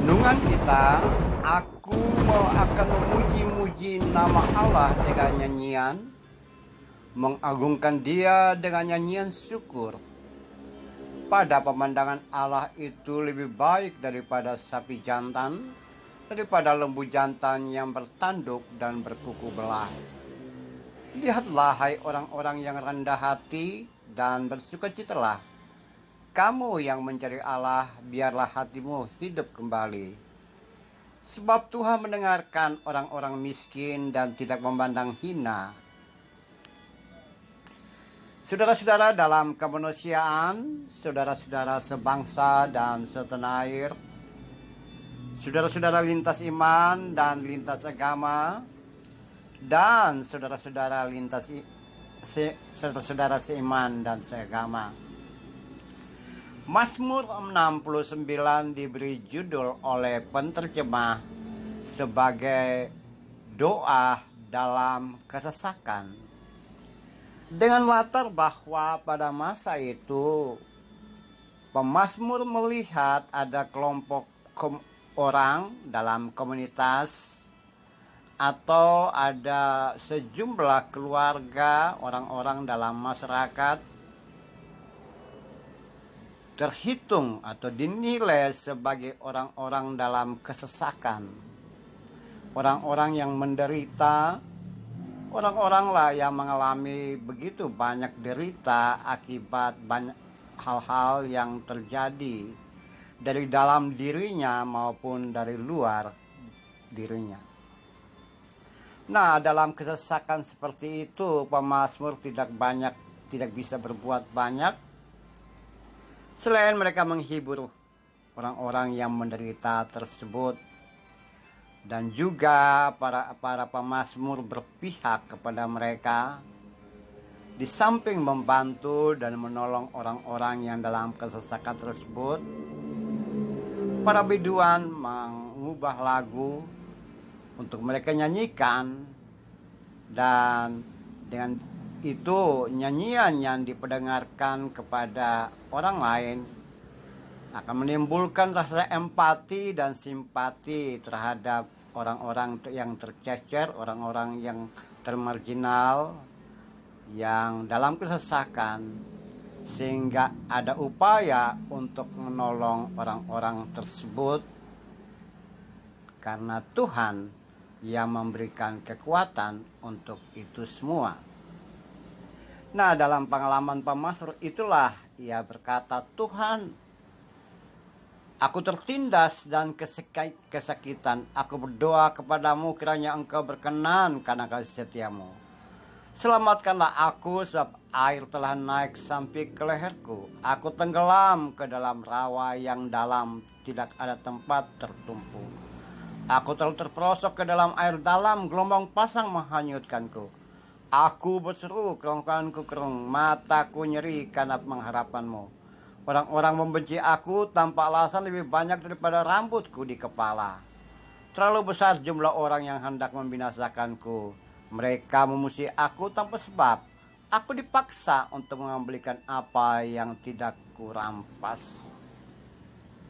Renungan kita, aku akan memuji-muji nama Allah dengan nyanyian, mengagungkan Dia dengan nyanyian syukur. Pada pemandangan Allah itu lebih baik daripada sapi jantan, daripada lembu jantan yang bertanduk dan berkuku belah. Lihatlah hai orang-orang yang rendah hati dan bersukacitalah. Kamu yang mencari Allah, biarlah hatimu hidup kembali. Sebab Tuhan mendengarkan orang-orang miskin dan tidak memandang hina. Saudara-saudara dalam kemanusiaan, saudara-saudara sebangsa dan setanah air, saudara-saudara lintas iman dan lintas agama, dan saudara-saudara saudara-saudara seiman dan seagama. Mazmur 69 diberi judul oleh penterjemah sebagai doa dalam kesesakan. Dengan latar bahwa pada masa itu pemazmur melihat ada kelompok orang dalam komunitas atau ada sejumlah keluarga orang-orang dalam masyarakat terhitung atau dinilai sebagai orang-orang dalam kesesakan, orang-orang yang menderita, orang-orang lah yang mengalami begitu banyak derita akibat banyak hal-hal yang terjadi dari dalam dirinya maupun dari luar dirinya. Nah, dalam kesesakan seperti itu, pemazmur tidak bisa berbuat banyak selain mereka menghibur orang-orang yang menderita tersebut, dan juga para pemazmur berpihak kepada mereka di samping membantu dan menolong orang-orang yang dalam kesesakan tersebut. Para biduan mengubah lagu untuk mereka nyanyikan, dan dengan itu nyanyian yang diperdengarkan kepada orang lain akan menimbulkan rasa empati dan simpati terhadap orang-orang yang tercecer, orang-orang yang termarginal, yang dalam kesesakan, sehingga ada upaya untuk menolong orang-orang tersebut karena Tuhan yang memberikan kekuatan untuk itu semua. Nah, dalam pengalaman pemazmur itulah ia berkata, Tuhan, aku tertindas dan kesakitan. Aku berdoa kepadamu kiranya engkau berkenan karena kasih setiamu. Selamatkanlah aku sebab air telah naik sampai ke leherku. Aku tenggelam ke dalam rawa yang dalam, tidak ada tempat tertumpu. Aku telah terperosok ke dalam air dalam, gelombang pasang menghanyutkanku. Aku berseru, kerongkonganku kering, mataku nyeri karena pengharapanmu. Orang-orang membenci aku tanpa alasan lebih banyak daripada rambutku di kepala. Terlalu besar jumlah orang yang hendak membinasakanku. Mereka memusuhi aku tanpa sebab. Aku dipaksa untuk mengambilkan apa yang tidak kurampas.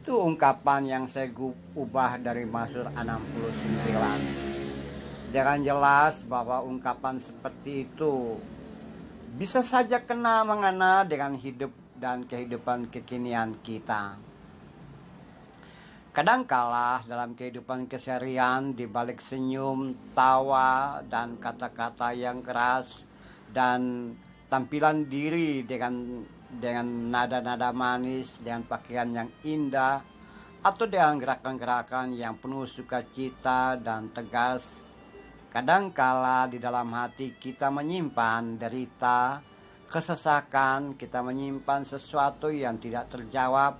Itu ungkapan yang saya ubah dari Mazmur 69. Dengan jelas bahwa ungkapan seperti itu bisa saja kena mengena dengan hidup dan kehidupan kekinian kita. Kadangkala dalam kehidupan keseharian, di balik senyum, tawa, dan kata-kata yang keras, dan tampilan diri dengan nada-nada manis, dengan pakaian yang indah, atau dengan gerakan-gerakan yang penuh sukacita dan tegas, kadangkala di dalam hati kita menyimpan derita, kesesakan, kita menyimpan sesuatu yang tidak terjawab,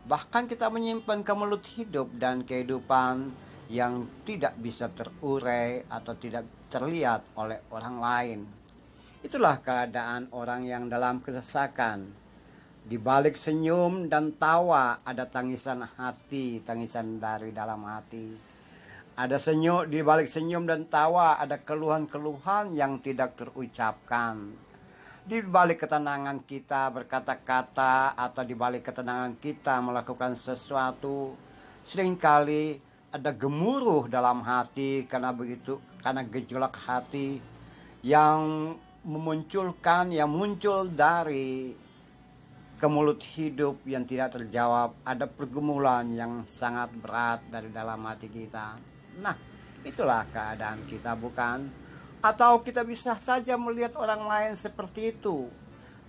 bahkan kita menyimpan kemelut hidup dan kehidupan yang tidak bisa terurai atau tidak terlihat oleh orang lain. Itulah keadaan orang yang dalam kesesakan. Di balik senyum dan tawa ada tangisan hati, tangisan dari dalam hati. Ada di balik senyum dan tawa ada keluhan-keluhan yang tidak terucapkan. Di balik ketenangan kita berkata-kata atau di balik ketenangan kita melakukan sesuatu, Seringkali ada gemuruh dalam hati karena gejolak hati yang muncul dari ke mulut hidup yang tidak terjawab. Ada pergumulan yang sangat berat dari dalam hati kita. Nah, itulah keadaan kita, bukan? Atau kita bisa saja melihat orang lain seperti itu.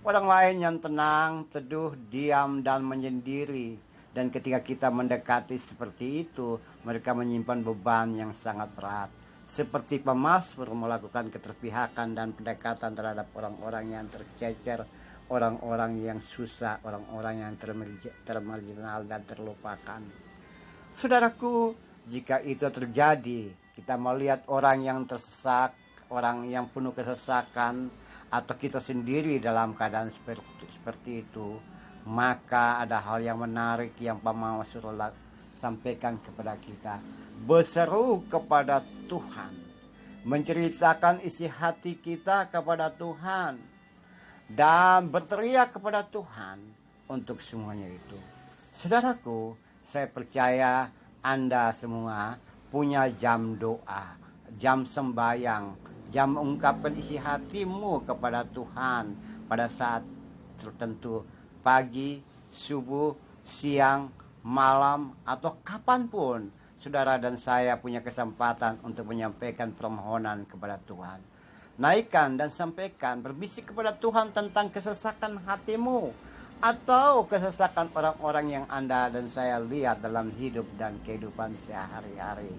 Orang lain yang tenang, teduh, diam, dan menyendiri. Dan ketika kita mendekati seperti itu, mereka menyimpan beban yang sangat berat. Seperti pemazmur melakukan keterpihakan dan pendekatan terhadap orang-orang yang tercecer, orang-orang yang susah, orang-orang yang termarginal dan terlupakan. Saudaraku, jika itu terjadi, kita melihat orang yang tersesak, orang yang penuh kesesakan, atau kita sendiri dalam keadaan seperti itu, maka ada hal yang menarik yang pemazmur sampaikan kepada kita. Berseru kepada Tuhan, menceritakan isi hati kita kepada Tuhan, dan berteriak kepada Tuhan untuk semuanya itu. Saudaraku, saya percaya Anda semua punya jam doa, jam sembayang, jam mengungkapkan isi hatimu kepada Tuhan pada saat tertentu, pagi, subuh, siang, malam, atau kapanpun saudara dan saya punya kesempatan untuk menyampaikan permohonan kepada Tuhan. Naikkan dan sampaikan, berbisik kepada Tuhan tentang kesesakan hatimu atau kesesakan orang-orang yang Anda dan saya lihat dalam hidup dan kehidupan sehari-hari.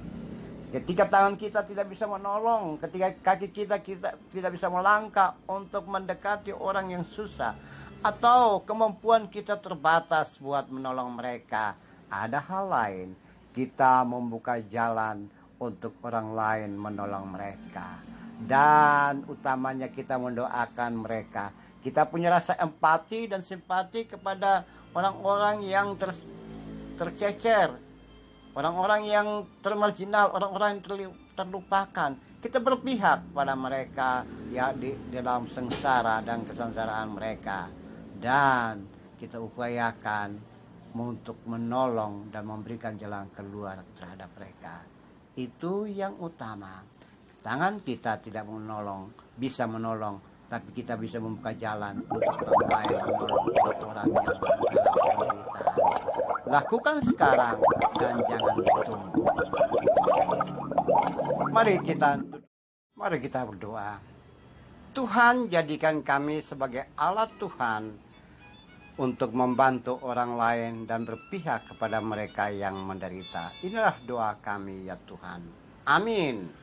Ketika tangan kita tidak bisa menolong, ketika kaki kita tidak bisa melangkah untuk mendekati orang yang susah, atau kemampuan kita terbatas buat menolong mereka, ada hal lain, kita membuka jalan untuk orang lain menolong mereka. Dan utamanya kita mendoakan mereka. Kita punya rasa empati dan simpati kepada orang-orang yang tercecer, orang-orang yang termarginal, orang-orang yang terlupakan. Kita berpihak pada mereka ya di dalam sengsara dan kesengsaraan mereka. Dan kita upayakan untuk menolong dan memberikan jalan keluar terhadap mereka. Itu yang utama. Tangan kita tidak bisa menolong, tapi kita bisa membuka jalan untuk orang lain menolong orang yang dalam penderitaan. Lakukan sekarang dan jangan tunggu. Mari kita berdoa. Tuhan, jadikan kami sebagai alat Tuhan untuk membantu orang lain dan berpihak kepada mereka yang menderita. Inilah doa kami ya Tuhan. Amin.